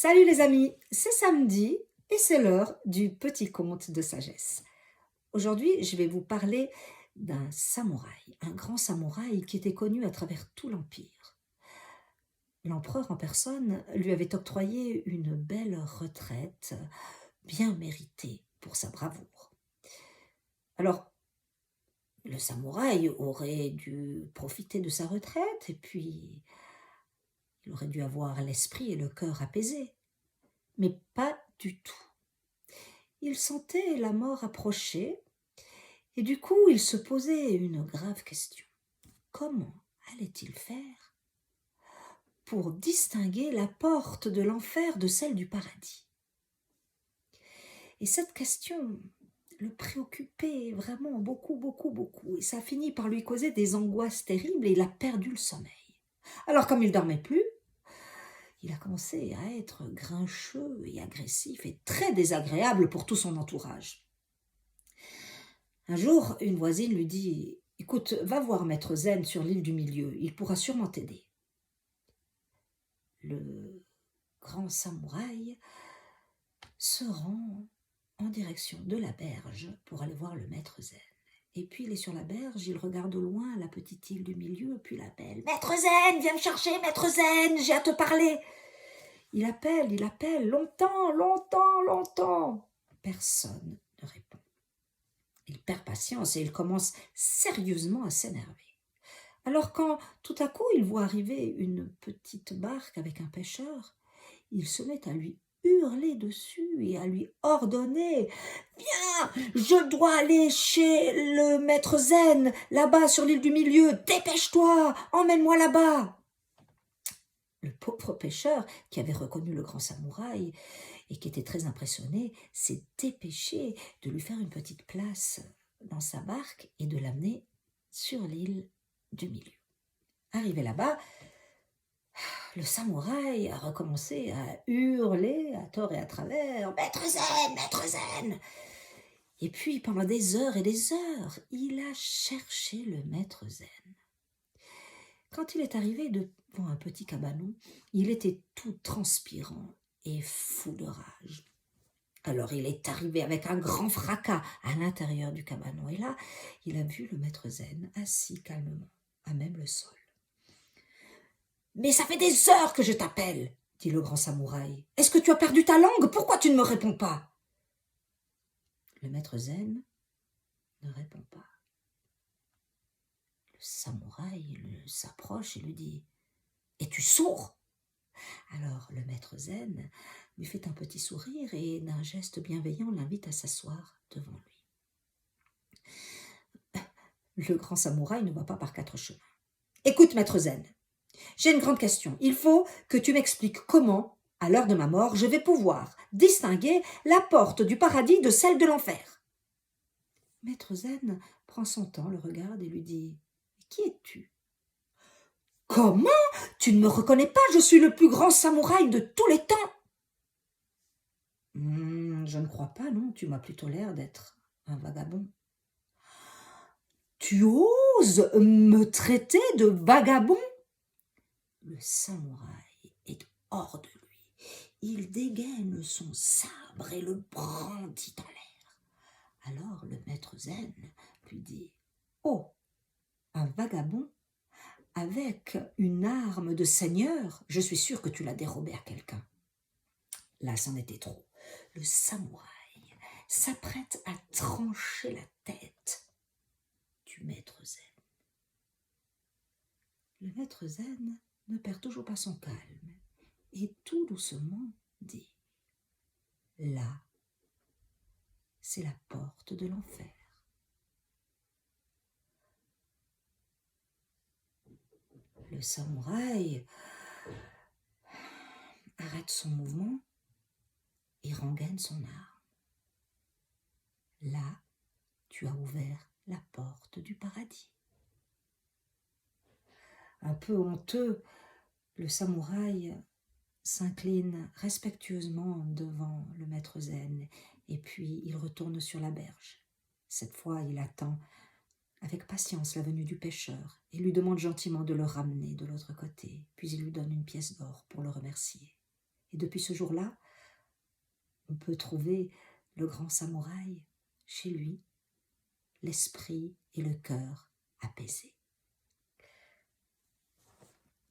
Salut les amis, c'est samedi et c'est l'heure du petit conte de sagesse. Aujourd'hui, je vais vous parler d'un samouraï, un grand samouraï qui était connu à travers tout l'Empire. L'empereur en personne lui avait octroyé une belle retraite, bien méritée pour sa bravoure. Alors, le samouraï aurait dû profiter de sa retraite et puis il aurait dû avoir l'esprit et le cœur apaisés, mais pas du tout. Il sentait la mort approcher et du coup il se posait une grave question. Comment allait-il faire pour distinguer la porte de l'enfer de celle du paradis? Et cette question le préoccupait vraiment beaucoup, beaucoup, beaucoup. Et ça a fini par lui causer des angoisses terribles et il a perdu le sommeil. Alors comme il dormait plus, il a commencé à être grincheux et agressif et très désagréable pour tout son entourage. Un jour, une voisine lui dit: «Écoute, va voir maître Zen sur l'île du Milieu, il pourra sûrement t'aider.» Le grand samouraï se rend en direction de la berge pour aller voir le maître Zen. Et puis il est sur la berge, il regarde au loin la petite île du milieu, puis il appelle: «Maître Zen, viens me chercher, maître Zen, j'ai à te parler.» Il appelle, longtemps, longtemps, longtemps. Personne ne répond. Il perd patience et il commence sérieusement à s'énerver. Alors quand tout à coup il voit arriver une petite barque avec un pêcheur, il se met à lui hurler dessus et à lui ordonner: «Viens, je dois aller chez le maître Zen, là-bas sur l'île du milieu, dépêche-toi, emmène-moi là-bas.» Le pauvre pêcheur, qui avait reconnu le grand samouraï et qui était très impressionné, s'est dépêché de lui faire une petite place dans sa barque et de l'amener sur l'île du milieu. Arrivé là-bas, le samouraï a recommencé à hurler à tort et à travers: «Maître Zen, maître Zen!» Et puis, pendant des heures et des heures, il a cherché le maître Zen. Quand il est arrivé devant un petit cabanon, il était tout transpirant et fou de rage. Alors il est arrivé avec un grand fracas à l'intérieur du cabanon et là, il a vu le maître Zen assis calmement, à même le sol. «Mais ça fait des heures que je t'appelle!» dit le grand samouraï. «Est-ce que tu as perdu ta langue? Pourquoi tu ne me réponds pas?» Le maître Zen ne répond pas. Le samouraï s'approche et lui dit: «Es-tu sourd?» Alors le maître Zen lui fait un petit sourire et d'un geste bienveillant l'invite à s'asseoir devant lui. Le grand samouraï ne va pas par quatre chemins. «Écoute, maître Zen, j'ai une grande question. Il faut que tu m'expliques comment, à l'heure de ma mort, je vais pouvoir distinguer la porte du paradis de celle de l'enfer.» Maître Zen prend son temps, le regarde et lui dit: «Qui es-tu?» «Comment? Tu ne me reconnais pas? Je suis le plus grand samouraï de tous les temps.» Je ne crois pas, non, tu m'as plutôt l'air d'être un vagabond.» «Tu oses me traiter de vagabond?» Le samouraï est hors de lui. Il dégaine son sabre et le brandit en l'air. Alors le maître Zen lui dit: «Oh, un vagabond avec une arme de seigneur? Je suis sûr que tu l'as dérobée à quelqu'un.» Là, c'en était trop. Le samouraï s'apprête à trancher la tête du maître Zen. Le maître Zen ne perd toujours pas son calme et tout doucement dit: «Là, c'est la porte de l'enfer.» Le samouraï arrête son mouvement et rengaine son arme. «Là, tu as ouvert la porte du paradis.» Un peu honteux, le samouraï s'incline respectueusement devant le maître Zen et puis il retourne sur la berge. Cette fois, il attend avec patience la venue du pêcheur et lui demande gentiment de le ramener de l'autre côté, puis il lui donne une pièce d'or pour le remercier. Et depuis ce jour-là, on peut trouver le grand samouraï chez lui, l'esprit et le cœur apaisés.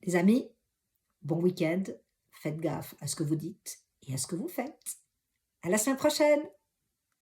Les amis, bon week-end, faites gaffe à ce que vous dites et à ce que vous faites. À la semaine prochaine!